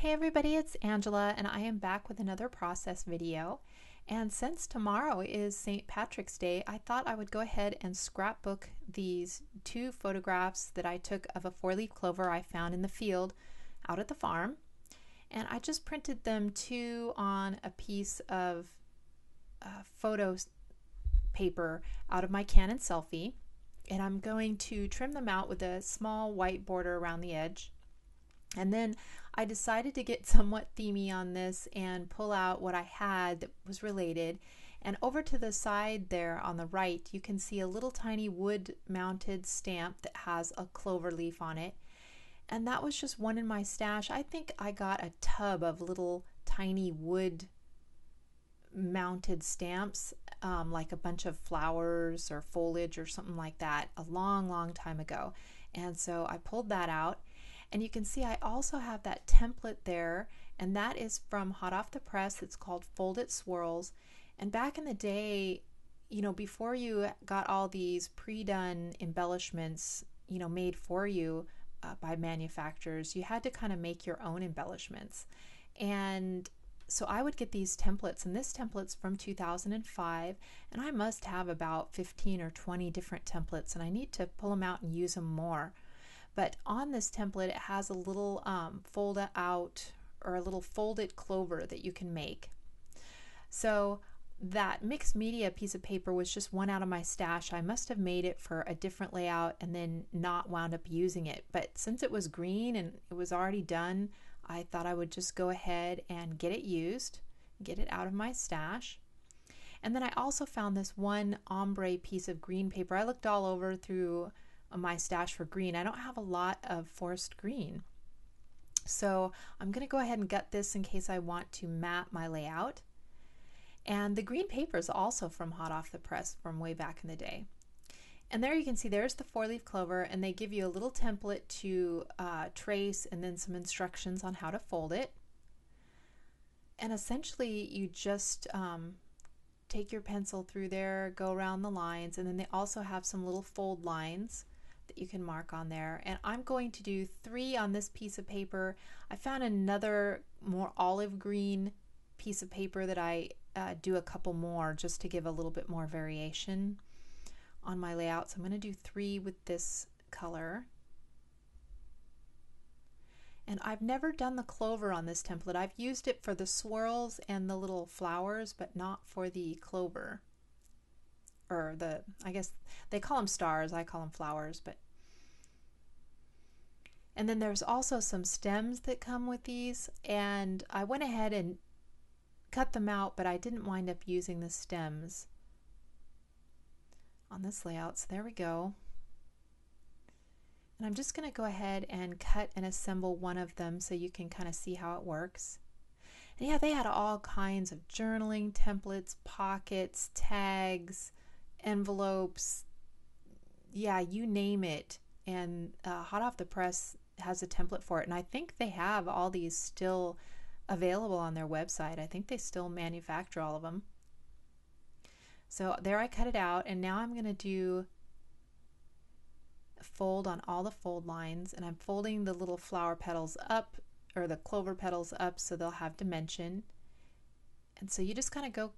Hey everybody, it's Angela and I am back with another process video. And since tomorrow is St. Patrick's Day, I thought I would go ahead and scrapbook these two photographs that I took of a four-leaf clover I found in the field out at the farm. And I just printed them two on a piece of photo paper out of my Canon Selfie. And I'm going to trim them out with a small white border around the edge. And then I decided to get somewhat themey on this and pull out what I had that was related. And over to the side there on the right, you can see a little tiny wood mounted stamp that has a clover leaf on it. And that was just one in my stash. I think I got a tub of little tiny wood mounted stamps, like a bunch of flowers or foliage or something like that a long time ago. And so I pulled that out. And you can see I also have that template there, and that is from hot off the press. It's called Fold It Swirls. And back in the day, before you got all these pre-done embellishments, made for you by manufacturers, you had to kind of make your own embellishments. And so I would get these templates, and this template's from 2005, and I must have about 15 or 20 different templates, and I need to pull them out and use them more. But on this template, it has a little fold out or a little folded clover that you can make. So that mixed media piece of paper was just one out of my stash. I must have made it for a different layout and then not wound up using it. But since it was green and it was already done, I thought I would just go ahead and get it used, get it out of my stash. And then I also found this one ombre piece of green paper. I looked all over through my stash for green. I don't have a lot of forest green. So I'm going to go ahead and gut this in case I want to map my layout. And the green paper is also from hot off the press from way back in the day. And there you can see there's the four-leaf clover, and they give you a little template to trace and then some instructions on how to fold it. And essentially you just take your pencil through there, go around the lines, and then they also have some little fold lines that you can mark on there. And I'm going to do 3 on this piece of paper. I found another more olive green piece of paper that I do a couple more just to give a little bit more variation on my layout. So I'm going to do 3 with this color. And I've never done the clover on this template. I've used it for the swirls and the little flowers, but not for the clover. Or I guess they call them stars, I call them flowers. And then there's also some stems that come with these, and I went ahead and cut them out, but I didn't wind up using the stems on this layout. So there we go. And I'm just going to go ahead and cut and assemble one of them so you can kind of see how it works. And yeah, they had all kinds of journaling templates, pockets, tags, envelopes, yeah, you name it. And hot off the press has a template for it, and I think they have all these still available on their website. I think they still manufacture all of them. So there I cut it out, and now I'm going to do a fold on all the fold lines, and I'm folding the little flower petals up, or the clover petals up, so they'll have dimension. And so you just kind of go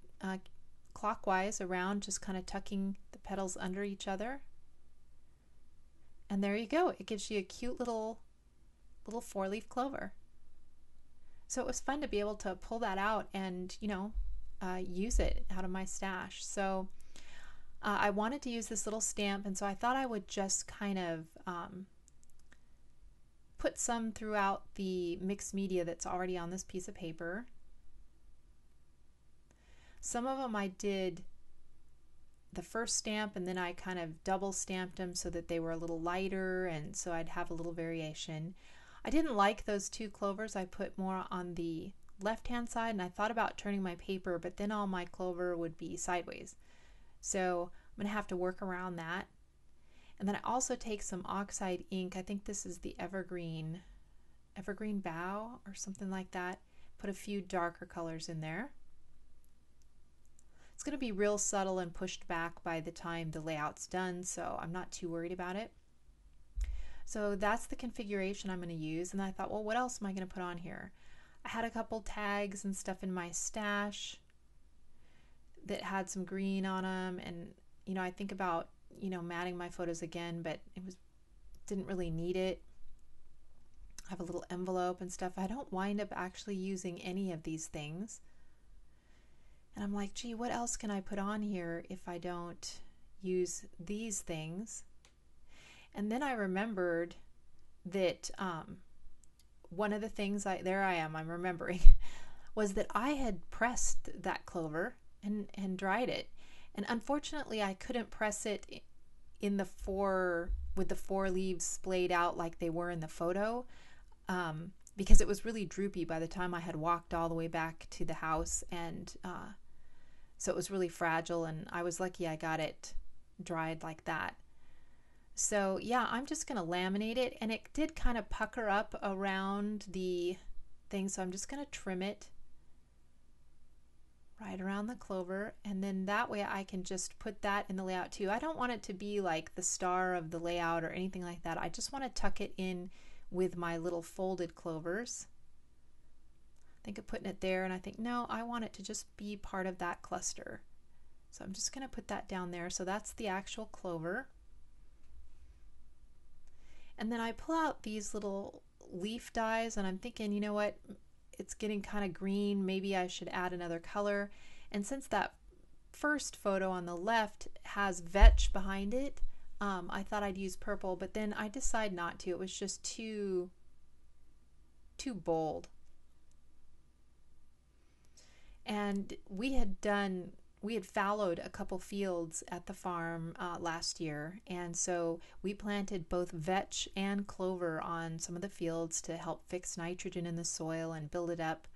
clockwise around, just kind of tucking the petals under each other. And there you go. It gives you a cute little four-leaf clover. So it was fun to be able to pull that out and, use it out of my stash. So I wanted to use this little stamp, and so I thought I would just kind of put some throughout the mixed media that's already on this piece of paper. Some of them I did the first stamp, and then I kind of double stamped them so that they were a little lighter, and so I'd have a little variation. I didn't like those 2 clovers. I put more on the left hand side, and I thought about turning my paper, but then all my clover would be sideways. So I'm going to have to work around that. And then I also take some oxide ink. I think this is the evergreen bough or something like that. Put a few darker colors in there. It's going to be real subtle and pushed back by the time the layout's done, so I'm not too worried about it. So that's the configuration I'm going to use, and I thought, well, what else am I going to put on here? I had a couple tags and stuff in my stash that had some green on them, and I think about matting my photos again, but didn't really need it. I have a little envelope and stuff. I don't wind up actually using any of these things, and I'm like, gee, what else can I put on here if I don't use these things? And then I remembered that one of the things I'm remembering was that I had pressed that clover and dried it, and unfortunately I couldn't press it in with the four leaves splayed out like they were in the photo, because it was really droopy by the time I had walked all the way back to the house, and so it was really fragile, and I was lucky I got it dried like that. So yeah, I'm just going to laminate it, and it did kind of pucker up around the thing, so I'm just going to trim it right around the clover, and then that way I can just put that in the layout too. I don't want it to be like the star of the layout or anything like that. I just want to tuck it in with my little folded clovers. Think of putting it there, and I think, no, I want it to just be part of that cluster. So I'm just going to put that down there. So that's the actual clover. And then I pull out these little leaf dies, and I'm thinking, you know what, it's getting kind of green, maybe I should add another color. And since that first photo on the left has vetch behind it, I thought I'd use purple, but then I decided not to. It was just too bold. And we had fallowed a couple fields at the farm last year, and so we planted both vetch and clover on some of the fields to help fix nitrogen in the soil and build it up.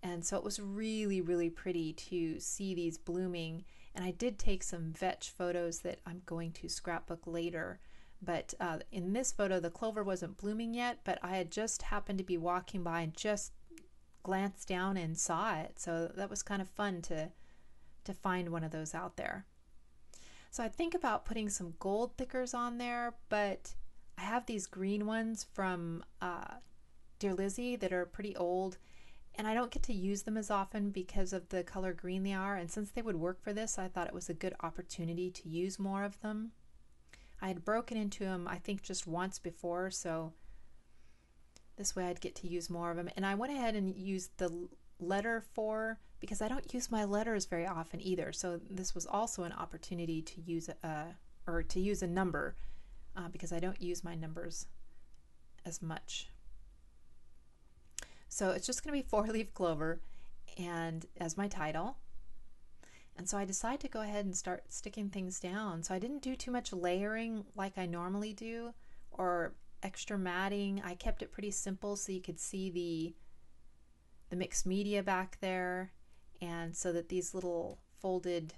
And so it was really, really pretty to see these blooming. And I did take some vetch photos that I'm going to scrapbook later. But in this photo, the clover wasn't blooming yet, but I had just happened to be walking by and just glanced down and saw it. So that was kind of fun to find one of those out there. So I think about putting some gold thickers on there, but I have these green ones from Dear Lizzie that are pretty old, and I don't get to use them as often because of the color green they are, and since they would work for this, I thought it was a good opportunity to use more of them. I had broken into them, I think, just once before, so this way I'd get to use more of them. And I went ahead and used the letter 4 because I don't use my letters very often either, so this was also an opportunity to use a number because I don't use my numbers as much. So it's just going to be 4-leaf clover and as my title. And so I decided to go ahead and start sticking things down. So I didn't do too much layering like I normally do or extra matting. I kept it pretty simple so you could see the mixed media back there, and so that these little folded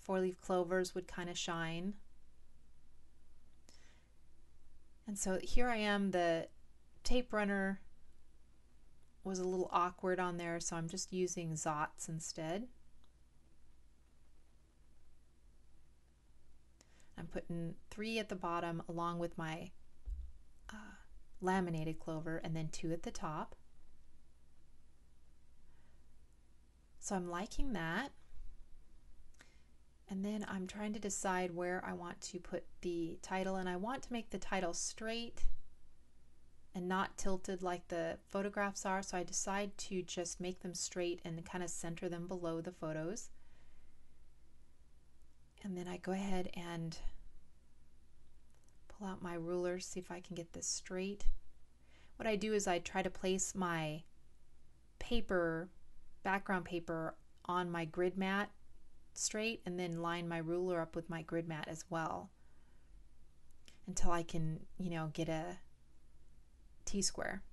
4-leaf clovers would kind of shine. And so here I am. The tape runner was a little awkward on there, so I'm just using Zots instead. I'm putting 3 at the bottom along with my laminated clover, and then 2 at the top. So I'm liking that. And then I'm trying to decide where I want to put the title, and I want to make the title straight and not tilted like the photographs are, so I decide to just make them straight and kind of center them below the photos. And then I go ahead and pull out my ruler, see if I can get this straight. What I do is I try to place my background paper on my grid mat straight, and then line my ruler up with my grid mat as well until I can, get a T-square.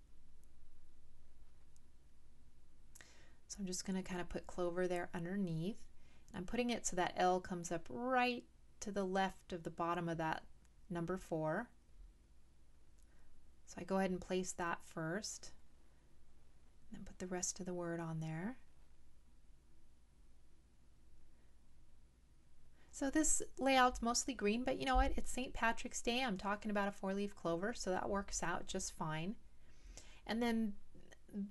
So I'm just going to kind of put clover there underneath. I'm putting it so that L comes up right to the left of the bottom of that number 4. So I go ahead and place that first, and then put the rest of the word on there. So this layout's mostly green, but you know what? It's St. Patrick's Day. I'm talking about a 4-leaf clover, so that works out just fine. And then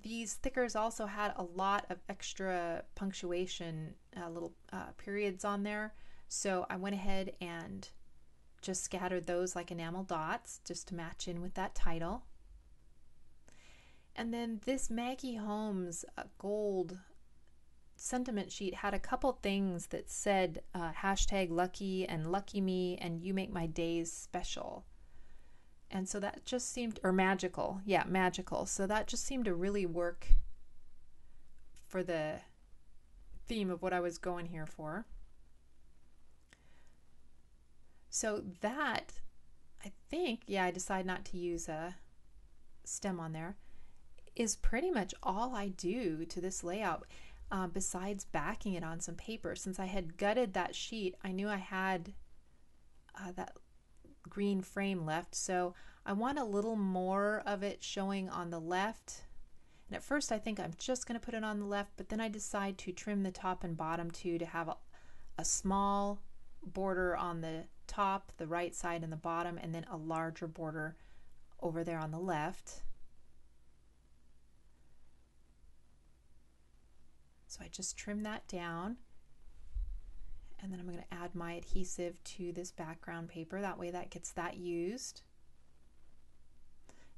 these stickers also had a lot of extra punctuation, little periods on there. So I went ahead and just scattered those like enamel dots just to match in with that title. And then this Maggie Holmes gold sentiment sheet had a couple things that said hashtag lucky and lucky me and you make my days special. And so that just seemed, or magical, yeah, magical. So that just seemed to really work for the theme of what I was going here for. So that, I think, yeah, I decided not to use a stem on there, is pretty much all I do to this layout, besides backing it on some paper. Since I had gutted that sheet, I knew I had that green frame left, so I want a little more of it showing on the left. And at first I think I'm just going to put it on the left, but then I decide to trim the top and bottom too, to have a small border on the top, the right side, and the bottom, and then a larger border over there on the left. So I just trim that down, and then I'm going to add my adhesive to this background paper. That way that gets that used.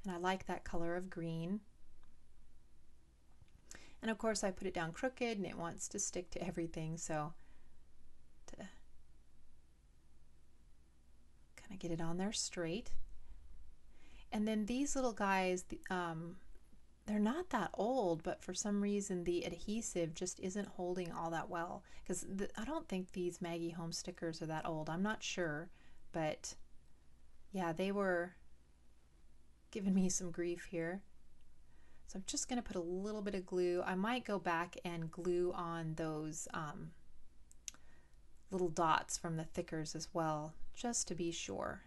And I like that color of green. And of course I put it down crooked and it wants to stick to everything, so to kind of get it on there straight. And then these little guys, they're not that old, but for some reason the adhesive just isn't holding all that well, because I don't think these Maggie Holmes stickers are that old. I'm not sure, but yeah, they were giving me some grief here. So I'm just going to put a little bit of glue. I might go back and glue on those little dots from the thickers as well, just to be sure.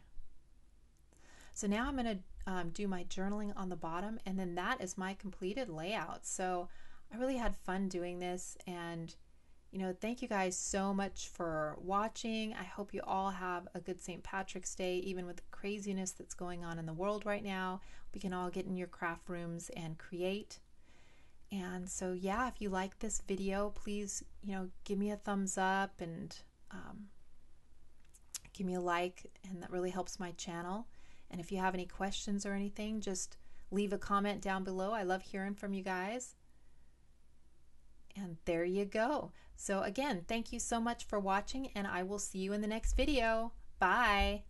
So now I'm going to do my journaling on the bottom, and then that is my completed layout. So I really had fun doing this, and thank you guys so much for watching. I hope you all have a good St. Patrick's Day, even with the craziness that's going on in the world right now. We can all get in your craft rooms and create. And so yeah, if you like this video, please give me a thumbs up and give me a like, and that really helps my channel. And if you have any questions or anything, just leave a comment down below. I love hearing from you guys. And there you go. So again, thank you so much for watching, and I will see you in the next video. Bye.